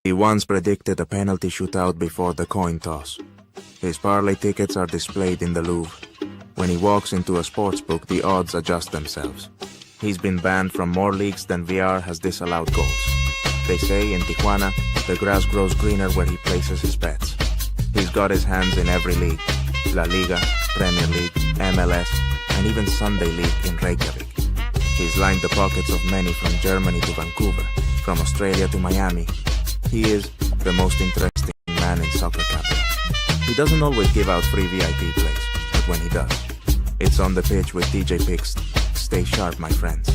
He once predicted a penalty shootout before the coin toss. His parlay tickets are displayed in the Louvre. When he walks into a sportsbook, the odds adjust themselves. He's been banned from more leagues than VR has disallowed goals. They say in Tijuana, the grass grows greener where he places his bets. He's got his hands in every league: La Liga, Premier League, MLS, and even Sunday League in Reykjavik. He's lined the pockets of many from Germany to Vancouver, from Australia to Miami. He is the most interesting man in soccer capital. He doesn't always give out free VIP plays, but when he does, it's on the pitch with DJ Picks. Stay sharp, my friends.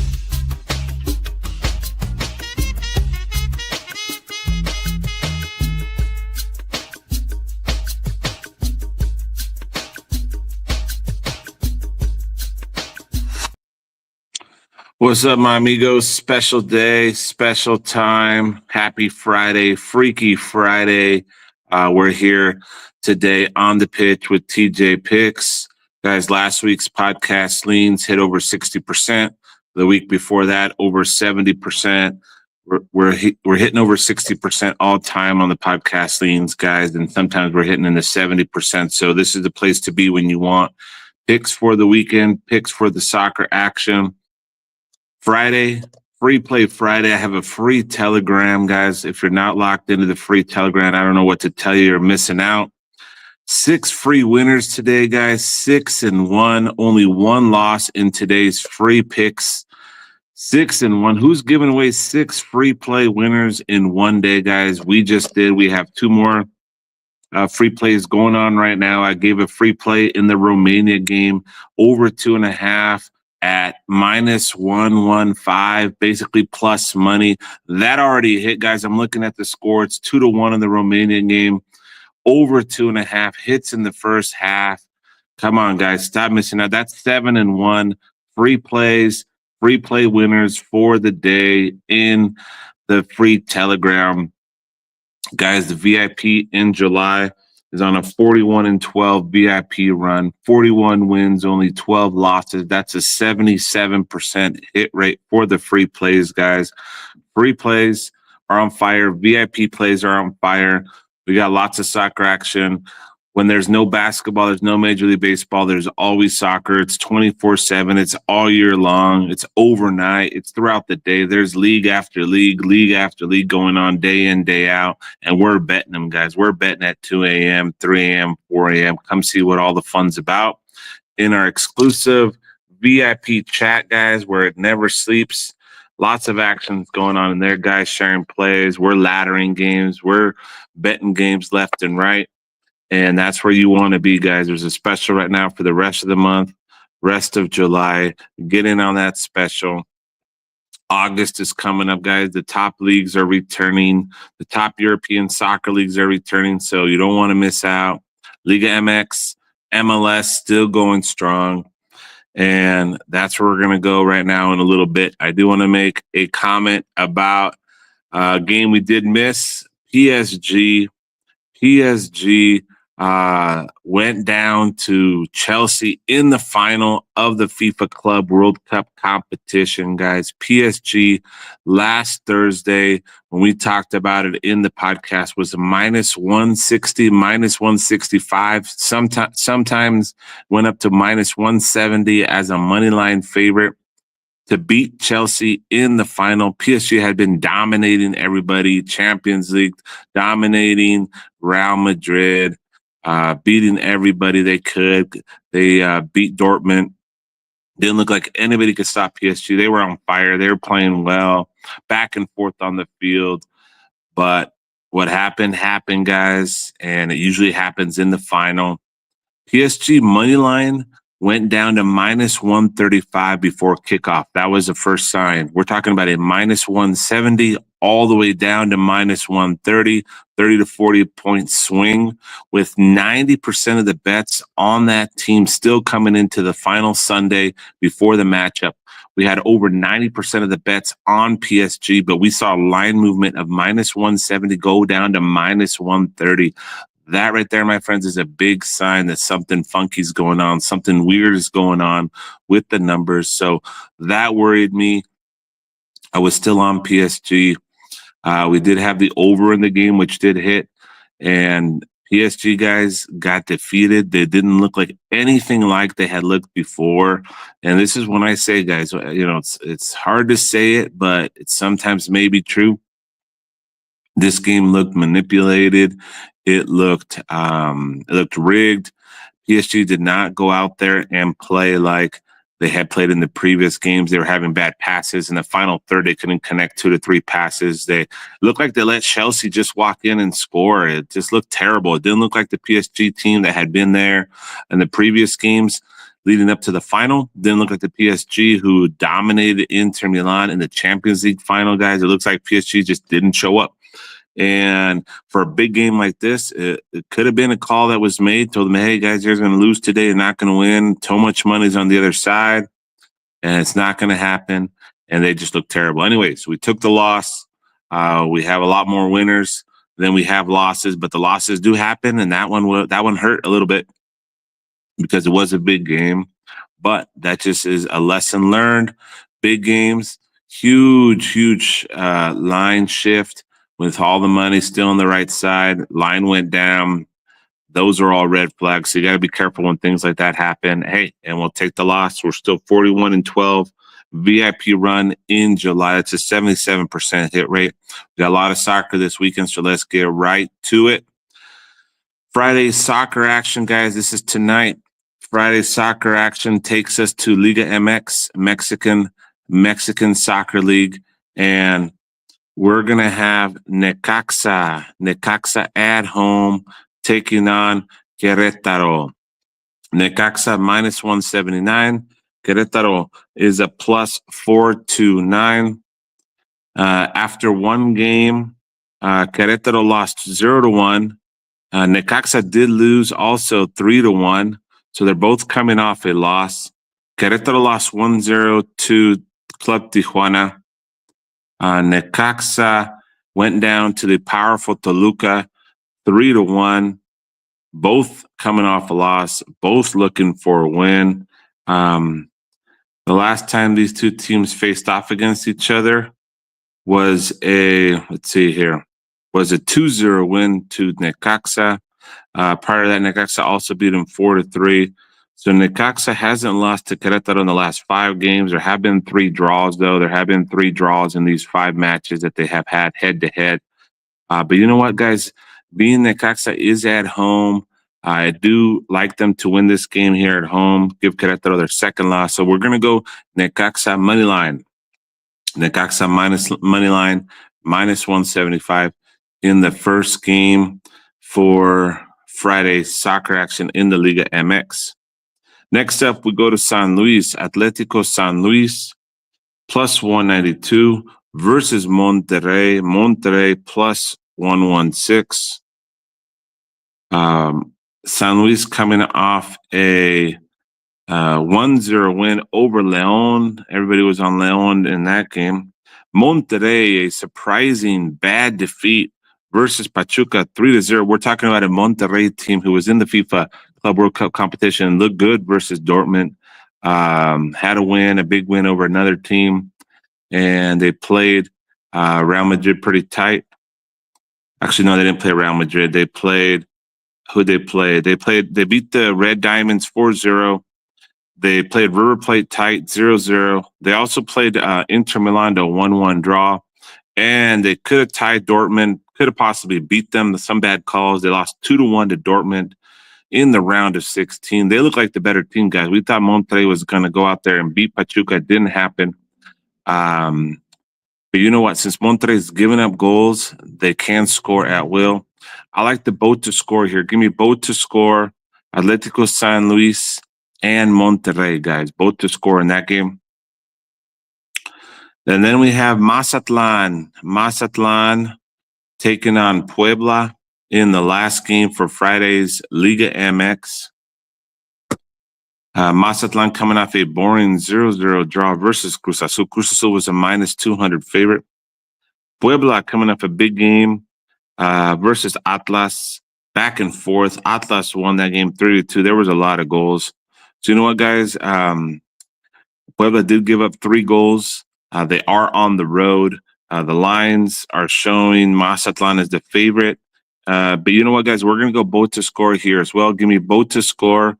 What's up, my amigos? Special day, special time. Happy Friday, Freaky Friday. We're here today on the pitch with TJ Picks. Guys, last week's podcast leans hit over 60%. The week before that, over 70%. We're hitting over 60% all time on the podcast leans, guys, and sometimes we're hitting in the 70%. So this is the place to be when you want picks for the weekend, picks for the soccer action. Friday, Free Play Friday. I have a free Telegram, guys. If you're not locked into the free Telegram, I don't know what to tell you. You're missing out. 6 free winners today, guys. 6-1. Only 1 loss in today's free picks. 6-1. Who's giving away 6 free play winners in one day, guys? We just did. We have 2 more free plays going on right now. I gave a free play in the Romania game, over 2.5. at -115, basically plus money. That already hit, guys. I'm looking at the score. It's 2-1 in the Romanian game. Over 2.5 hits in the first half. Come on, guys. Stop missing out. That's 7-1. Free plays, free play winners for the day in the free Telegram. Guys, the VIP in July is on a 41-12 VIP run, 41 wins, only 12 losses. That's a 77% hit rate for the free plays, guys. Free plays are on fire. VIP plays are on fire. We got lots of soccer action. When there's no basketball, there's no Major League Baseball, there's always soccer. It's 24/7. It's all year long. It's overnight. It's throughout the day. There's league after league after league going on day in, day out. And we're betting them, guys. We're betting at 2 a.m., 3 a.m., 4 a.m. Come see what all the fun's about in our exclusive VIP chat, guys, where it never sleeps. Lots of actions going on in there, guys, sharing plays. We're laddering games. We're betting games left and right. And that's where you want to be, guys. There's a special right now for the rest of the month, rest of July. Get in on that special. August is coming up, guys. The top leagues are returning. The top European soccer leagues are returning, so you don't want to miss out. Liga MX, MLS still going strong. And that's where we're going to go right now in a little bit. I do want to make a comment about a game we did miss. PSG went down to Chelsea in the final of the FIFA Club World Cup competition, guys. PSG last Thursday, when we talked about it in the podcast, was a -160, -165. Sometimes went up to -170 as a money line favorite to beat Chelsea in the final. PSG had been dominating everybody, Champions League, dominating Real Madrid, beating everybody they could. They beat Dortmund. Didn't look like anybody could stop PSG. They were on fire. They were playing well, back and forth on the field. But what happened, guys, and it usually happens in the final. PSG money line went down to -135 before kickoff. That was the first sign. We're talking about a -170 all the way down to -130, 30 to 40 point swing, with 90% of the bets on that team still coming into the final Sunday before the matchup. We had over 90% of the bets on PSG, but we saw a line movement of -170 go down to -130. That right there, my friends, is a big sign that something funky is going on, something weird is going on with the numbers. So that worried me. I was still on PSG. We did have the over in the game, which did hit, and PSG guys got defeated. They didn't look like anything like they had looked before. And this is when I say, guys, it's hard to say it, but it's sometimes maybe true. This game looked manipulated. It looked rigged. PSG did not go out there and play like they had played in the previous games. They were having bad passes. In the final third, they couldn't connect 2 to 3 passes. They looked like they let Chelsea just walk in and score. It just looked terrible. It didn't look like the PSG team that had been there in the previous games leading up to the final. Didn't look like the PSG who dominated Inter Milan in the Champions League final, guys. It looks like PSG just didn't show up. And for a big game like this, it could have been a call that was made. Told them, hey, guys, you're going to lose today. You're not going to win. So much money's on the other side, and it's not going to happen. And they just looked terrible. Anyways, we took the loss. We have a lot more winners than we have losses, but the losses do happen, and that one hurt a little bit because it was a big game. But that just is a lesson learned. Big games, huge line shift. With all the money still on the right side, line went down. Those are all red flags. So you got to be careful when things like that happen. Hey, and we'll take the loss. We're still 41-12. VIP run in July. It's a 77% hit rate. We got a lot of soccer this weekend, so let's get right to it. Friday soccer action, guys. This is tonight. Friday soccer action takes us to Liga MX, Mexican Soccer League, and we're going to have Necaxa at home taking on Querétaro. Necaxa minus 179. Querétaro is a plus 429. After one game, Querétaro lost 0-1. Necaxa did lose also 3-1. So they're both coming off a loss. Querétaro lost 1-0 to Club Tijuana. Necaxa went down to the powerful Toluca 3-1. Both coming off a loss, both looking for a win. The last time these two teams faced off against each other was a 2-0 win to Necaxa. Prior to that, Necaxa also beat them 4-3. So Necaxa hasn't lost to Querétaro in the last 5 games. There have been 3 draws, though. There have been 3 draws in these 5 matches that they have had head-to-head. But you know what, guys? Being Necaxa is at home, I do like them to win this game here at home, give Querétaro their second loss. So we're going to go Necaxa money line. Necaxa money line, minus 175 in the first game for Friday soccer action in the Liga MX. Next up, we go to San Luis, Atlético San Luis, plus 192 versus Monterrey. Monterrey plus 116. San Luis coming off a 1-0 win over León. Everybody was on León in that game. Monterrey, a surprising bad defeat versus Pachuca, 3-0. We're talking about a Monterrey team who was in the FIFA Club World Cup competition, looked good versus Dortmund. Had a big win over another team, and they played Real Madrid pretty tight. Actually, no, they didn't play Real Madrid. They played They beat the Red Diamonds 4-0. They played River Plate tight 0-0. They also played Inter Milan to 1-1 draw, and they could have tied Dortmund. Could have possibly beat them. Some bad calls. They lost 2-1 to Dortmund in the round of 16. They look like the better team, guys. We thought Monterrey was going to go out there and beat Pachuca. It didn't happen. But you know what? Since Monterrey's given up goals, they can score at will. I like the both to score here. Give me both to score. Atlético San Luis and Monterrey, guys. Both to score in that game. And then we have Mazatlán. Mazatlán taking on Puebla in the last game for Friday's Liga MX. Mazatlán coming off a boring 0-0 draw versus Cruz Azul. Cruz Azul was a minus 200 favorite. Puebla coming off a big game versus Atlas. Back and forth. Atlas won that game 3-2. There was a lot of goals. So you know what, guys? Puebla did give up 3 goals. They are on the road. The lines are showing Mazatlan as the favorite. But you know what, guys? We're going to go both to score here as well. Give me both to score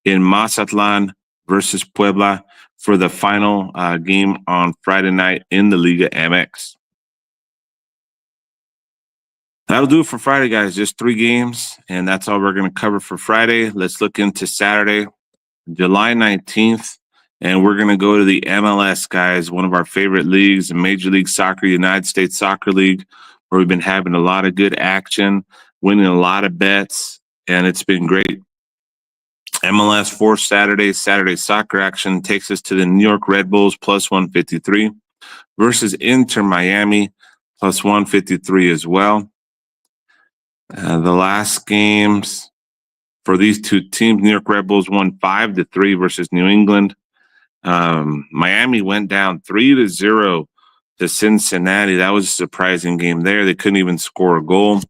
in Mazatlan versus Puebla for the final game on Friday night in the Liga MX. That'll do it for Friday, guys. Just 3 games, and that's all we're going to cover for Friday. Let's look into Saturday, July 19th, and we're going to go to the MLS, guys, one of our favorite leagues, the Major League Soccer, United States Soccer League, where we've been having a lot of good action, winning a lot of bets, and it's been great. MLS for Saturday soccer action takes us to the New York Red Bulls plus 153 versus Inter Miami plus 153 as well. The last games for these 2 teams, New York Red Bulls won 5-3 versus New England. Miami went down 3-0 to Cincinnati. That was a surprising game there. They couldn't even score a goal.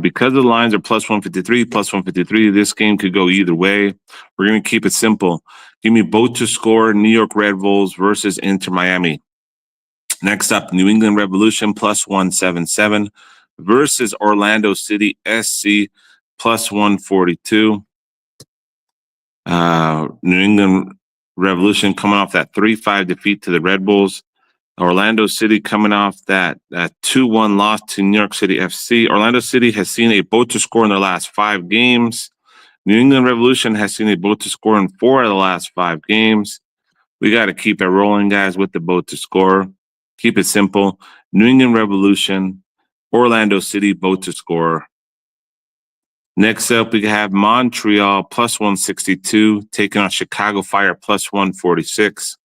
Because the lines are plus 153, this game could go either way. We're going to keep it simple. Give me both to score, New York Red Bulls versus Inter Miami. Next up, New England Revolution plus 177 versus Orlando City SC plus 142. New England Revolution coming off that 3-5 defeat to the Red Bulls. Orlando City coming off that 2-1 loss to New York City FC. Orlando City has seen a both to score in their last 5 games. New England Revolution has seen a both to score in 4 of the last 5 games. We got to keep it rolling, guys, with the both to score. Keep it simple. New England Revolution, Orlando City, both to score. Next up, we have Montreal plus 162, taking on Chicago Fire plus 146.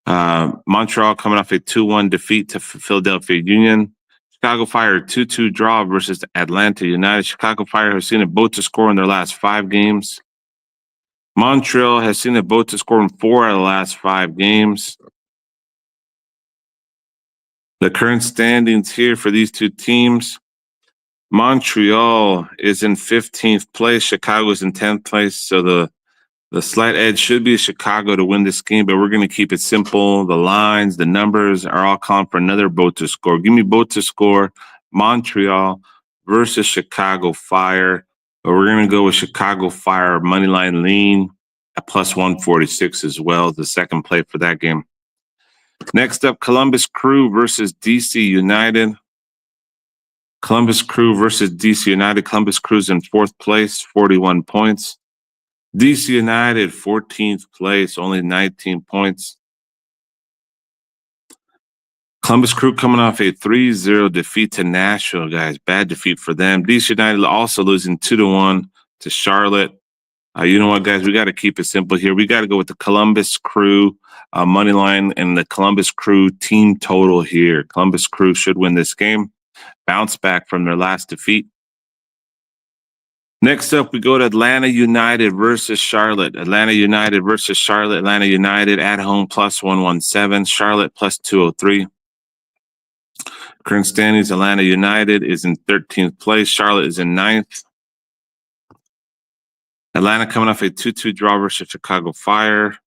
Montreal coming off a 2-1 defeat to Philadelphia Union. Chicago Fire 2-2 draw versus Atlanta United. Chicago Fire has seen a both to score in their last 5 games. Montreal has seen a both to score in 4 out of the last 5 games. The current standings here for these 2 teams. Montreal is in 15th place. Chicago is in 10th place. So the slight edge should be Chicago to win this game, but we're going to keep it simple. The lines, the numbers are all calling for another both to score. Give me both to score, Montreal versus Chicago Fire. But we're going to go with Chicago Fire moneyline lean at plus 146 as well, the second play for that game. Next up, Columbus Crew versus DC United. Columbus Crew versus DC United. Columbus Crew's in 4th place, 41 points. DC United, 14th place, only 19 points. Columbus Crew coming off a 3-0 defeat to Nashville, guys. Bad defeat for them. DC United also losing 2-1 to Charlotte. You know what, guys? We got to keep it simple here. We got to go with the Columbus Crew money line and the Columbus Crew team total here. Columbus Crew should win this game. Bounce back from their last defeat. Next up, we go to Atlanta United versus Charlotte. Atlanta United versus Charlotte. Atlanta United at home plus 117. Charlotte plus 203. Current standings, Atlanta United is in 13th place. Charlotte is in 9th. Atlanta coming off a 2-2 draw versus Chicago Fire.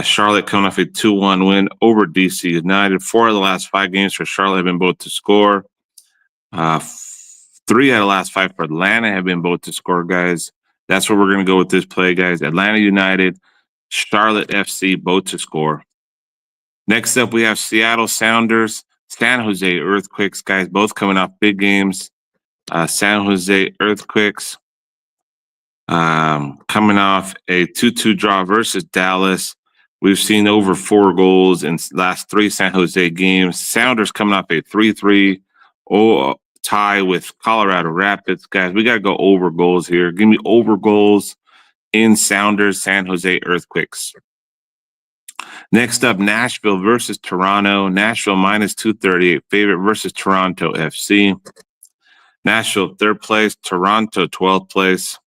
Charlotte coming off a 2-1 win over DC United. 4 of the last 5 games for Charlotte have been both to score. 3 out of the last 5 for Atlanta have been both to score, guys. That's where we're going to go with this play, guys. Atlanta United, Charlotte FC, both to score. Next up, we have Seattle Sounders, San Jose Earthquakes, guys, both coming off big games. San Jose Earthquakes coming off a 2-2 draw versus Dallas. We've seen over 4 goals in last 3 San Jose games. Sounders coming off a 3-3 tie with Colorado Rapids. Guys, we got to go over goals here. Give me over goals in Sounders, San Jose Earthquakes. Next up, Nashville versus Toronto. Nashville minus 238 favorite versus Toronto FC. Nashville 3rd place, Toronto 12th place.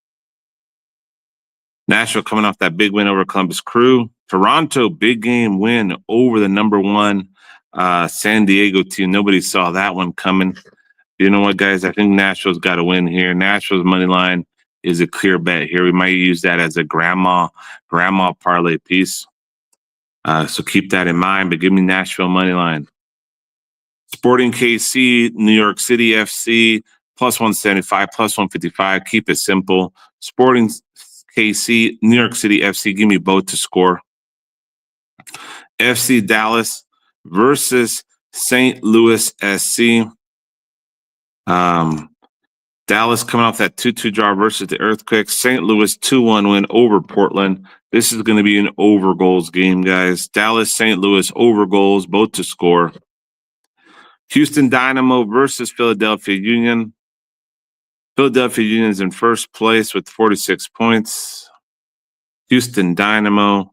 Nashville coming off that big win over Columbus Crew. Toronto, big game win over the number 1 San Diego team. Nobody saw that one coming. You know what, guys? I think Nashville's got to win here. Nashville's money line is a clear bet here. We might use that as a grandma parlay piece. So keep that in mind, but give me Nashville money line. Sporting KC, New York City FC, plus 175, plus 155. Keep it simple. Sporting KC, New York City FC, give me both to score. FC Dallas versus St. Louis SC. Dallas coming off that 2-2 draw versus the Earthquakes. St. Louis 2-1 win over Portland. This is going to be an over goals game, guys. Dallas, St. Louis over goals, both to score. Houston Dynamo versus Philadelphia Union. Philadelphia Union is in first place with 46 points. Houston Dynamo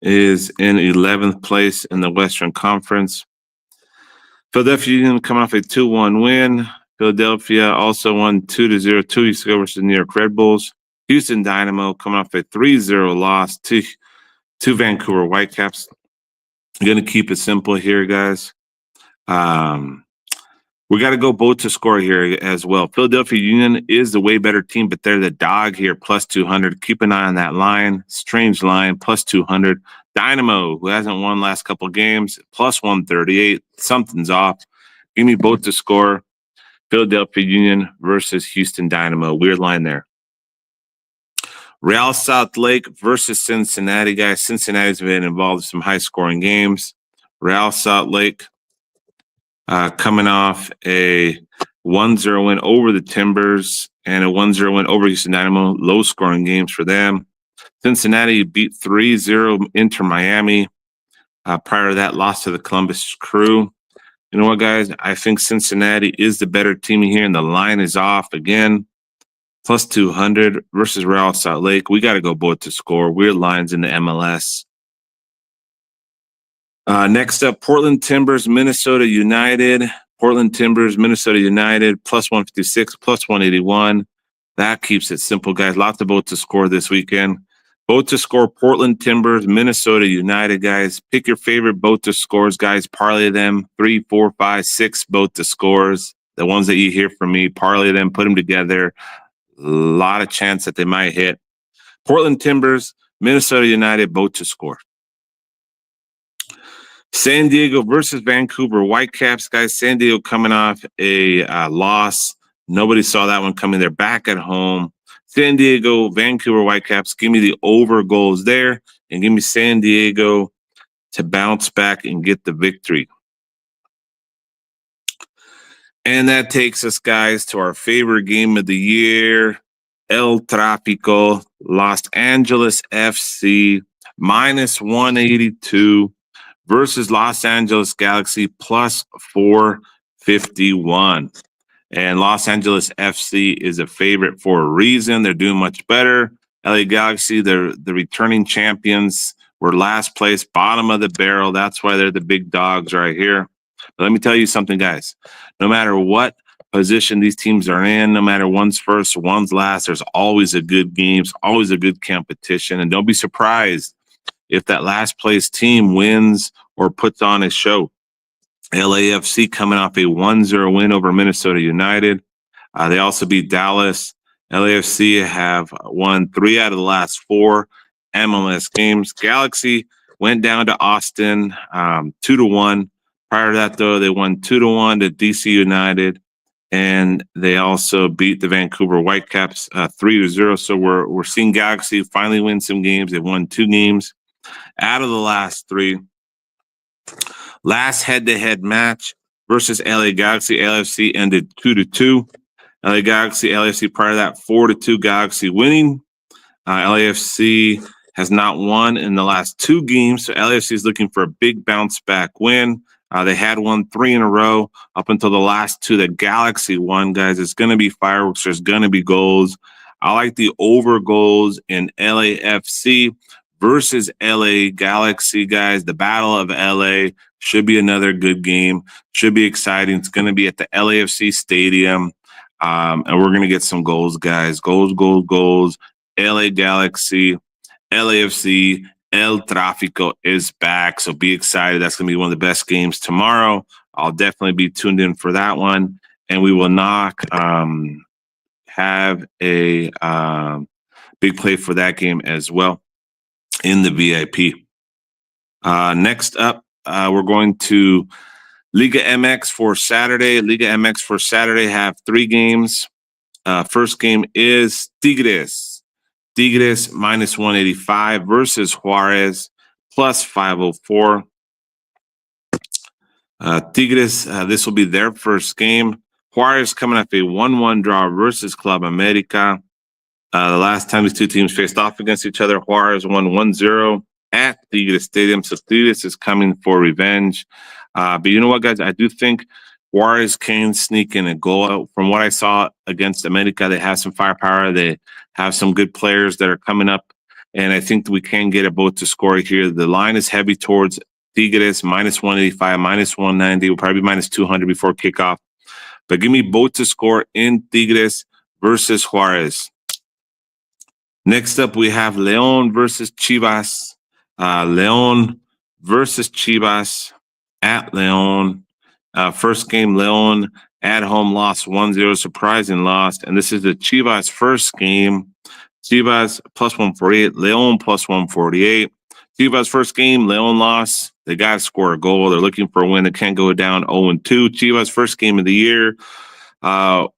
is in 11th place in the Western Conference. Philadelphia Union coming off a 2-1 win. Philadelphia also won 2-0 2 weeks ago versus the New York Red Bulls. Houston Dynamo coming off a 3-0 loss to Vancouver Whitecaps. I'm going to keep it simple here, guys. We got to go both to score here as well. Philadelphia Union is the way better team, but they're the dog here, plus 200. Keep an eye on that line. Strange line, plus 200. Dynamo, who hasn't won last couple games, plus 138. Something's off. Give me both to score. Philadelphia Union versus Houston Dynamo. Weird line there. Real Salt Lake versus Cincinnati, guys. Cincinnati's been involved in some high-scoring games. Real Salt Lake coming off a 1-0 win over the Timbers and a 1-0 win over Houston Dynamo. Low-scoring games for them. Cincinnati beat 3-0 Inter Miami. Prior to that, lost to the Columbus Crew. You know what, guys? I think Cincinnati is the better team here, and the line is off again. Plus 200 versus Real Salt Lake. We got to go both to score. Weird lines in the MLS. Next up, Portland Timbers, Minnesota United. Portland Timbers, Minnesota United, plus 156, plus 181. That keeps it simple, guys. Lots of both to score this weekend. Both to score, Portland Timbers, Minnesota United, guys. Pick your favorite both to scores, guys. Parlay them. 3, 4, 5, 6 both to scores. The ones that you hear from me, parlay them, put them together. A lot of chance that they might hit. Portland Timbers, Minnesota United, both to score. San Diego versus Vancouver Whitecaps, guys. San Diego coming off a loss. Nobody saw that one coming. They're back at home. San Diego, Vancouver Whitecaps, give me the over goals there and give me San Diego to bounce back and get the victory. And that takes us, guys, to our favorite game of the year, El Tráfico, Los Angeles FC, minus 182 versus Los Angeles Galaxy, plus 451. And Los Angeles FC is a favorite for a reason. They're doing much better. LA Galaxy, they're the returning champions. We're last place, bottom of the barrel. That's why they're the big dogs right here. But let me tell you something, guys. No matter what position these teams are in, no matter one's first, one's last, there's always a good games, always a good competition. And don't be surprised if that last place team wins or puts on a show. LAFC coming off a 1-0 win over Minnesota United. They also beat Dallas. LAFC have won 3 out of the last 4 MLS games. Galaxy went down to Austin 2-1. Prior to that, though, they won 2-1 to DC United, and they also beat the Vancouver Whitecaps 3-0. So we're seeing Galaxy finally win some games. They've won 2 games out of the last 3. Last head-to-head match versus LA Galaxy. LAFC ended 2-2. LA Galaxy, LAFC prior to that 4-2 Galaxy winning. LAFC has not won in the last 2 games, so LAFC is looking for a big bounce-back win. They had won 3 in a row up until the last 2 that Galaxy won, guys. It's going to be fireworks. There's going to be goals. I like the over goals in LAFC versus LA Galaxy, guys. The Battle of LA should be another good game. Should be exciting. It's going to be at the LAFC Stadium. And we're going to get some goals, guys. Goals, goals, goals. LA Galaxy, LAFC, El Tráfico is back. So be excited. That's going to be one of the best games tomorrow. I'll definitely be tuned in for that one. And we will not have a big play for that game as well in the VIP. Next up, we're going to Liga MX for Saturday. Liga MX for Saturday have 3 games. First game is Tigres. Tigres minus 185 versus Juarez plus 504. Tigres, this will be their first game. Juarez coming off a 1-1 draw versus Club America. The last time these two teams faced off against each other, Juarez won 1-0 at Tigres Stadium. So Tigres is coming for revenge. But you know what, guys? I do think Juarez can sneak in a goal. From what I saw against America, they have some firepower. They have some good players that are coming up. And I think we can get a boat to score here. The line is heavy towards Tigres, minus 185, minus 190. Will probably be minus 200 before kickoff. But give me boat to score in Tigres versus Juarez. Next up, we have León versus Chivas. León versus Chivas at León. First game, León at home lost 1-0, surprising loss. And this is the Chivas first game. Chivas plus 148, León plus 148. Chivas first game, León lost. They got to score a goal. They're looking for a win. They can't go down 0-2. Chivas first game of the year are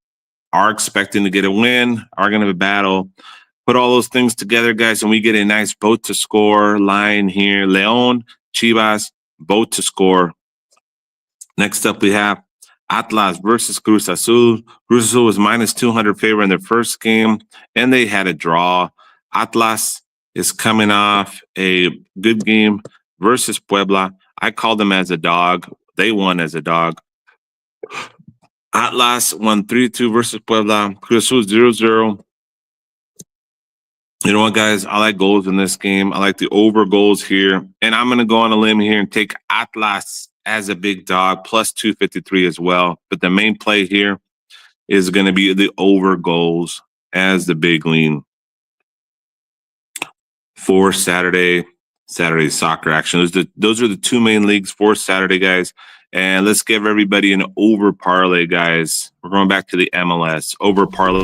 expecting to get a win, are going to have a battle. Put all those things together, guys, and we get a nice boat to score line here. León, Chivas, boat to score. Next up, we have Atlas versus Cruz Azul. Cruz Azul was minus 200 favor in their first game, and they had a draw. Atlas is coming off a good game versus Puebla. I called them as a dog. They won as a dog. Atlas won 3-2 versus Puebla. Cruz Azul 0-0. You know what, guys? I like goals in this game. I like the over goals here. And I'm going to go on a limb here and take Atlas as a big dog, plus 253 as well. But the main play here is going to be the over goals as the big lean for Saturday soccer action. Those are the 2 main leagues for Saturday, guys. And let's give everybody an over parlay, guys. We're going back to the MLS. Over parlay.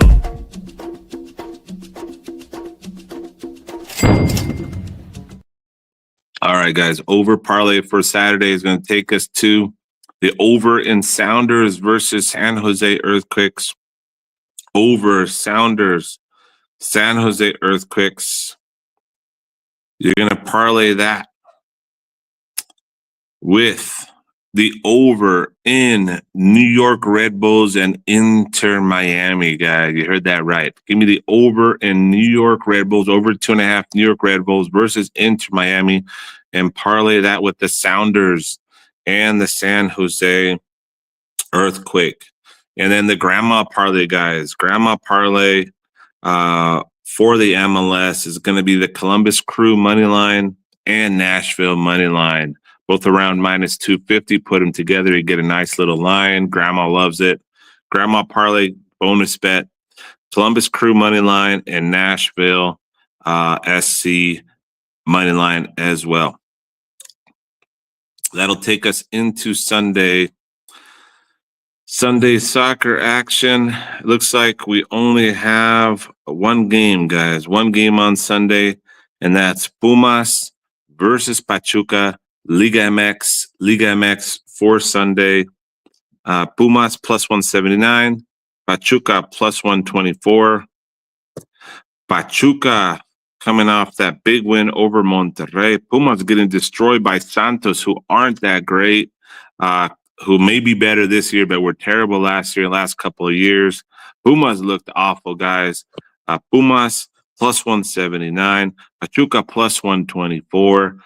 All right, guys. Over parlay for Saturday is going to take us to the over in Sounders versus San Jose Earthquakes. Over Sounders, San Jose Earthquakes. You're going to parlay that with the over in New York Red Bulls and Inter Miami, guys. You heard that right. Give me the over in New York Red Bulls, over 2.5 New York Red Bulls versus Inter Miami, and parlay that with the Sounders and the San Jose Earthquake. And then the grandma parlay, guys. Grandma parlay for the MLS is going to be the Columbus Crew money line and Nashville money line. Both around minus 250. Put them together, you get a nice little line. Grandma loves it. Grandma parlay bonus bet. Columbus Crew money line and Nashville SC money line as well. That'll take us into Sunday soccer action. It looks like we only have 1 game, guys. 1 game on Sunday, and that's Pumas versus Pachuca. Liga MX for Sunday. Pumas plus 179. Pachuca plus 124. Pachuca coming off that big win over Monterrey. Pumas getting destroyed by Santos, who aren't that great, who may be better this year, but were terrible last couple of years. Pumas looked awful, guys. Pumas plus 179. Pachuca plus 124.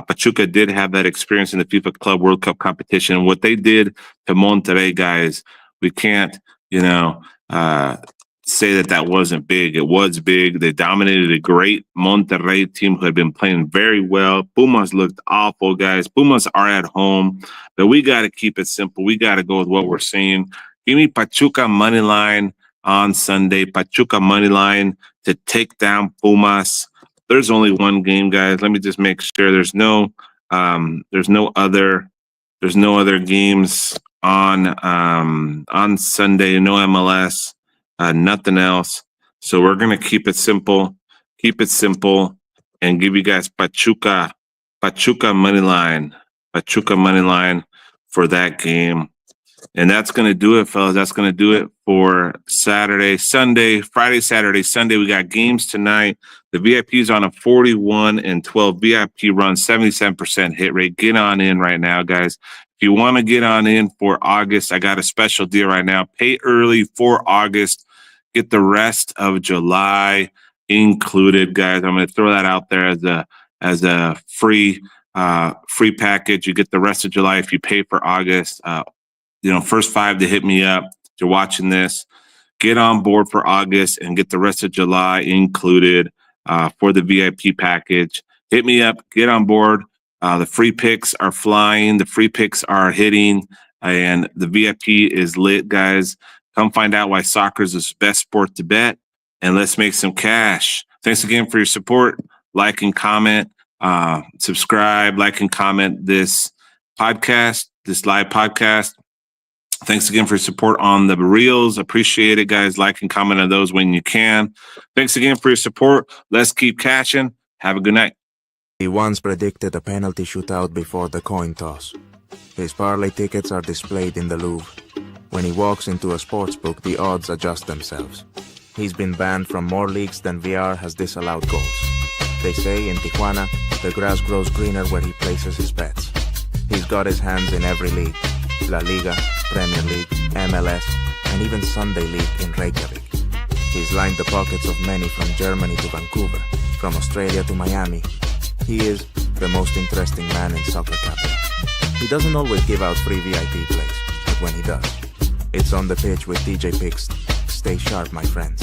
Pachuca did have that experience in the FIFA Club World Cup competition. What they did to Monterrey, guys, we can't, say that wasn't big. It was big. They dominated a great Monterrey team who had been playing very well. Pumas looked awful, guys. Pumas are at home, but we got to keep it simple. We got to go with what we're seeing. Give me Pachuca money line on Sunday. Pachuca money line to take down Pumas. There's only 1 game, guys. Let me just make sure there's no other games on Sunday. No MLS, nothing else. So we're gonna keep it simple, and give you guys Pachuca money line for that game. And that's going to do it, fellas. That's going to do it for Saturday, Sunday, Friday, Saturday, Sunday. We got games tonight. The VIP is on a 41-12 VIP run, 77% hit rate. Get on in right now, guys. If you want to get on in for August, I got a special deal right now. Pay early for August. Get the rest of July included, guys. I'm going to throw that out there as a free package. You get the rest of July if you pay for August. First 5 to hit me up. If you're watching this, get on board for August and get the rest of July included for the VIP package. Hit me up. Get on board. The free picks are flying. The free picks are hitting, and the VIP is lit, guys. Come find out why soccer is the best sport to bet, and let's make some cash. Thanks again for your support. Like and comment. Subscribe, like and comment this podcast, this live podcast. Thanks again for your support on the reels. Appreciate it, guys. Like and comment on those when you can. Thanks again for your support. Let's keep catching. Have a good night. He once predicted a penalty shootout before the coin toss. His parlay tickets are displayed in the Louvre. When he walks into a sportsbook, the odds adjust themselves. He's been banned from more leagues than VR has disallowed goals. They say in Tijuana, the grass grows greener where he places his bets. He's got his hands in every league. La Liga, Premier League, MLS, and even Sunday League in Reykjavik. He's lined the pockets of many from Germany to Vancouver, from Australia to Miami. He is the most interesting man in soccer capital. He doesn't always give out free VIP plays, but when he does, it's on the pitch with DJ Picks. Stay sharp, my friends.